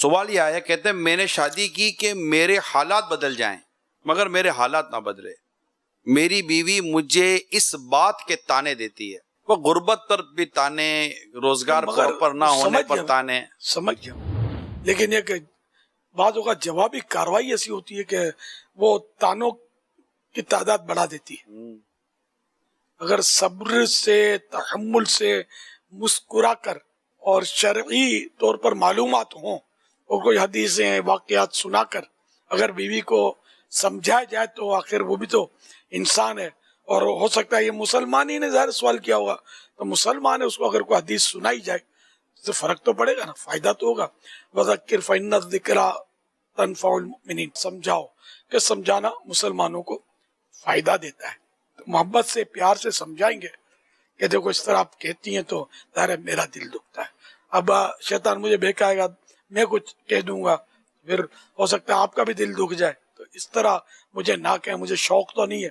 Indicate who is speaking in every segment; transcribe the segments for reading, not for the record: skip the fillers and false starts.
Speaker 1: سوال یہ آیا، کہتے ہیں میں نے شادی کی کہ میرے حالات بدل جائیں مگر میرے حالات نہ بدلے. میری بیوی مجھے اس بات کے تانے دیتی ہے، وہ غربت پر بھی تانے، روزگار پر نہ ہونے پر تانے.
Speaker 2: سمجھ گیا، لیکن یہ کہ بعض اوقات جوابی کاروائی ایسی ہوتی ہے کہ وہ تانوں کی تعداد بڑھا دیتی ہے. اگر صبر سے، تحمل سے، مسکرا کر اور شرعی طور پر معلومات ہوں اور کوئی حدیثیں، واقعات سنا کر اگر بیوی کو سمجھایا جائے تو آخر وہ بھی تو انسان ہے. اور ہو سکتا ہے یہ مسلمان ہی نے ظاہر سوال کیا ہوگا، تو مسلمان ہے، اس کو اگر کوئی حدیث سنائی جائے تو فرق تو پڑے گا نا، فائدہ تو ہوگا. وذکر فإن الذکریٰ تنفع المؤمنین، سمجھاؤ کہ سمجھانا مسلمانوں کو فائدہ دیتا ہے. تو محبت سے، پیار سے سمجھائیں گے کہ دیکھو اس طرح آپ کہتی ہیں تو ظاہر ہے میرا دل دکھتا ہے. اب شیطان مجھے بہکائے گا، میں کچھ کہہ دوں گا، پھر ہو سکتا ہے آپ کا بھی دل دکھ جائے. تو اس طرح مجھے نہ کہیں، مجھے شوق تو نہیں ہے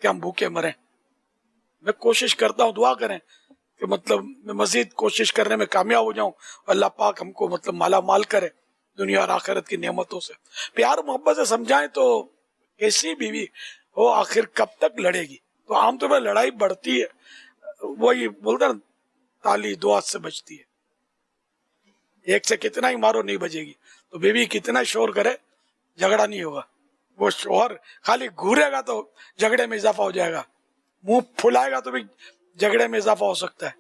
Speaker 2: کہ ہم بھوکے مریں. میں کوشش کرتا ہوں، دعا کریں کہ مطلب میں مزید کوشش کرنے میں کامیاب ہو جاؤں، اللہ پاک ہم کو مطلب مالا مال کرے دنیا اور آخرت کی نعمتوں سے. پیار محبت سے سمجھائیں تو کیسی بیوی وہ آخر کب تک لڑے گی. تو عام طور پر لڑائی بڑھتی ہے، وہی بولتا نا تالی دو ہاتھ سے بجتی ہے، ایک سے کتنا ہی مارو نہیں بجے گی. تو بیوی کتنا شور کرے جھگڑا نہیں ہوگا. وہ شوہر خالی گھورے گا تو جھگڑے میں اضافہ ہو جائے گا، منہ پھلائے گا تو بھی جھگڑے میں اضافہ ہو سکتا ہے.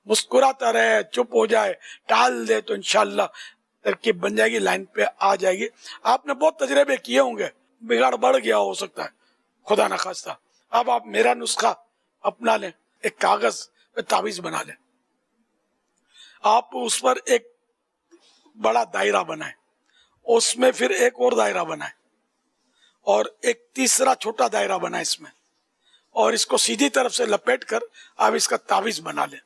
Speaker 2: مسکراتا رہے، چپ ہو جائے، ٹال دے تو انشاءاللہ ترکیب بن جائے گی، لائن پہ آ جائے گی. آپ نے بہت تجربے کیے ہوں گے، بگاڑ بڑھ گیا ہو سکتا ہے، خدا نہ خواستہ. اب آپ میرا نسخہ اپنا لیں، ایک کاغذ پہ تعویذ بنا لیں، آپ اس پر ایک بڑا دائرہ بنائیں، اس میں پھر ایک اور دائرہ بنائیں، اور ایک تیسرا چھوٹا دائرہ بنائیں اس میں، اور اس کو سیدھی طرف سے لپیٹ کر آپ اس کا تعویذ بنا لیں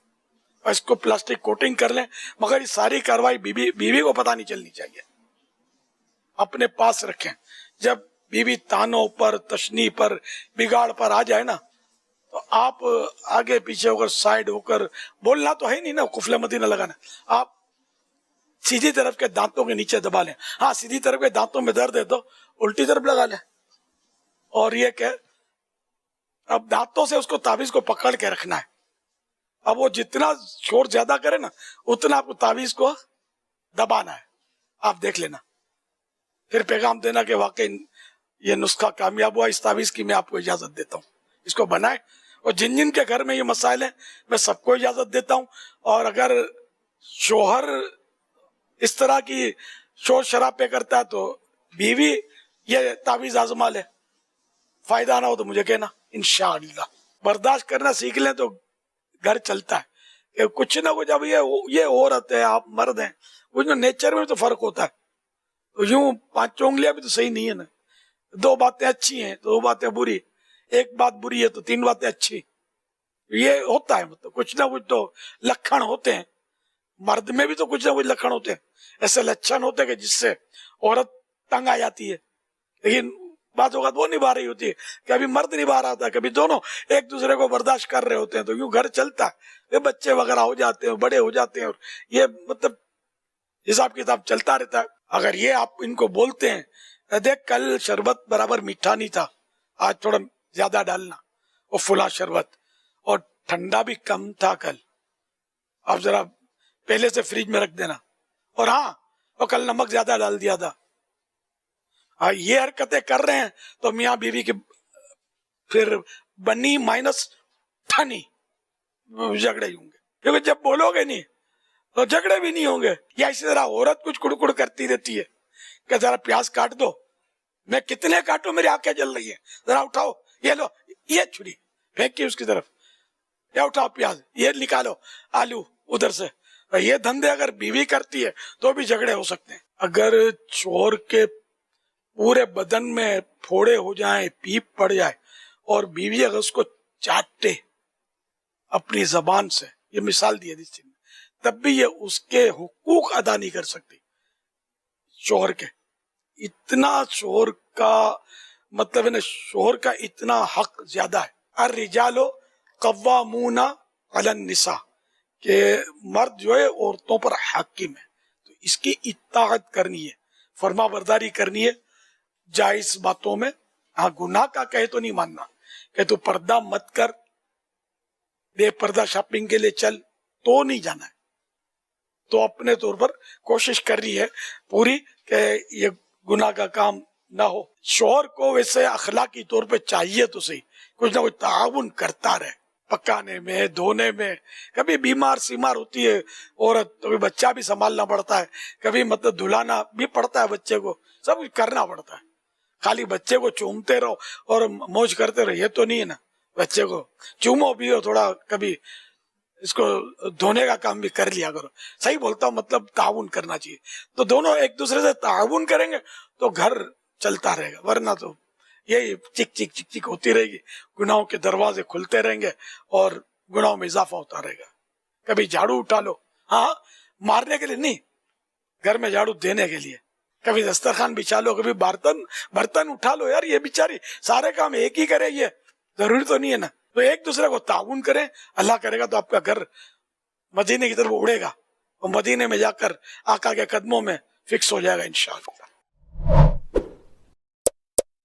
Speaker 2: اور اس کو پلاسٹک کوٹنگ کر لیں. مگر یہ ساری کاروائی بیوی کو پتہ نہیں چلنی چاہیے، اپنے پاس رکھیں. جب بیوی تانوں پر، تشنیع پر، بگاڑ پر آ جائے نا تو آپ آگے پیچھے ہو کر، سائڈ ہو کر، بولنا تو ہے نہیں نا، قفل مدینہ لگانا. آپ سیدھی طرف کے دانتوں کے نیچے دبا لیں. ہاں سیدھی طرف کے دانتوں میں درد ہے تو الٹی طرف لگا لیں. اور یہ کہ اب دانتوں سے اس کو تعویذ کو پکڑ کے رکھنا ہے. اب وہ جتنا شور زیادہ کرے نا اتنا آپ کو تعویذ کو دبانا ہے. آپ دیکھ لینا، پھر پیغام دینا کہ واقعی یہ نسخہ کامیاب ہوا، اس تعویذ کی میں آپ کو اجازت دیتا ہوں، اس کو بنائیں. اور جن جن کے گھر میں یہ مسائل ہیں میں سب کو اجازت دیتا ہوں. اور اگر شوہر اس طرح کی شور شرابے کرتا ہے تو بیوی یہ تعویذ آزما لے، فائدہ نہ ہو تو مجھے کہنا، انشاءاللہ. برداشت کرنا سیکھ لیں تو گھر چلتا ہے. کہ کچھ نہ کچھ، اب یہ عورت ہے، آپ مرد ہیں، کچھ نیچر میں تو فرق ہوتا ہے. تو یوں 5 انگلیاں بھی تو صحیح نہیں ہے نا، 2 باتیں اچھی ہیں تو 2 باتیں بری، 1 بات بری ہے تو 3 باتیں اچھی. یہ ہوتا ہے، مطلب کچھ نہ کچھ تو لکھن ہوتے ہیں. مرد میں بھی تو کچھ نہ کچھ لکھن ہوتے ہیں، ایسے لچھن ہوتے ہیں کہ جس سے عورت تنگ آ جاتی ہے. لیکن بعض اوقات وہ نبھا رہی ہوتی ہے، کبھی مرد نبھا رہا تھا، کبھی دونوں ایک دوسرے کو برداشت کر رہے ہوتے ہیں. تو یوں گھر چلتا ہے، یہ بچے وغیرہ ہو جاتے ہیں، بڑے ہو جاتے ہیں، اور یہ مطلب حساب کتاب چلتا رہتا ہے. اگر یہ آپ ان کو بولتے ہیں، دیکھ کل شربت برابر میٹھا نہیں تھا، آج تھوڑا زیادہ ڈالنا، اور فلاں شربت، اور ٹھنڈا بھی کم تھا کل، آپ ذرا پہلے سے فریج میں رکھ دینا، اور ہاں اور کل نمک زیادہ ڈال دیا تھا. یہ حرکتیں کر رہے ہیں تو میاں بیوی کے پھر بنی مائنس ٹھنی جھگڑے ہوں گے، کیونکہ جب بولو گے نہیں تو جھگڑے بھی نہیں ہوں گے. یا اسی طرح عورت کچھ کڑکڑ کرتی رہتی ہے کہ ذرا پیاز کاٹ دو، میں کتنے کاٹوں، میری آنکھیں جل رہی ہیں، ذرا اٹھاؤ، یہ لو، یہ چھری پھینکی اس کی طرف، یا اٹھاؤ پیاز، یہ نکالو آلو ادھر سے. یہ دھندے اگر بیوی کرتی ہے تو بھی جھگڑے ہو سکتے ہیں. اگر شوہر کے پورے بدن میں پھوڑے ہو جائیں، پیپ پڑ جائے، اور بیوی اگر اس کو چاٹے اپنی زبان سے، یہ مثال دی ہے اس چیز میں، تب بھی یہ اس کے حقوق ادا نہیں کر سکتی شوہر کے. اتنا شوہر کا مطلب ہے نا، شوہر کا اتنا حق زیادہ ہے. الرجال قوامون علی النساء، کہ مرد جو ہے عورتوں پر حاکم ہے. تو اس کی اطاعت کرنی ہے، فرما برداری کرنی ہے جائز باتوں میں. ہاں گناہ کا کہے تو نہیں ماننا کہ تو پردہ مت کر، بے پردہ شاپنگ کے لیے چل، تو نہیں جانا ہے. تو اپنے طور پر کوشش کر رہی ہے پوری کہ یہ گناہ کا کام نہ ہو. شوہر کو ویسے اخلاقی طور پہ چاہیے تو صحیح کچھ نہ کچھ تعاون کرتا رہے، پکانے میں، دھونے میں. کبھی بیمار سیمار ہوتی ہے عورت تو کبھی بچہ بھی سنبھالنا پڑتا ہے، کبھی مطلب دھلانا بھی پڑتا ہے بچے کو، سب کچھ کرنا پڑتا ہے. خالی بچے کو چومتے رہو اور موج کرتے رہو یہ تو نہیں ہے نا. بچے کو چومو بھی ہو، تھوڑا کبھی اس کو دھونے کا کام بھی کر لیا کرو. صحیح بولتا ہوں، مطلب تعاون کرنا چاہیے. تو دونوں ایک دوسرے سے تعاون کریں گے تو گھر چلتا رہے گا، ورنہ تو یہی چک چک چک چک ہوتی رہے گی، گناہوں کے دروازے کھلتے رہیں گے اور گناہوں میں اضافہ ہوتا رہے گا. کبھی جھاڑو اٹھا لو، ہاں مارنے کے لیے نہیں، گھر میں جھاڑو دینے کے لیے. کبھی دسترخوان بچھا لو، کبھی برتن اٹھا لو. یار یہ بیچاری سارے کام ایک ہی کرے، یہ ضروری تو نہیں ہے نا. تو ایک دوسرے کو تعاون کریں، اللہ کرے گا تو آپ کا گھر مدینے کی طرف اڑے گا اور مدینے میں جا کر آقا کے قدموں میں فکس ہو جائے گا انشاءاللہ.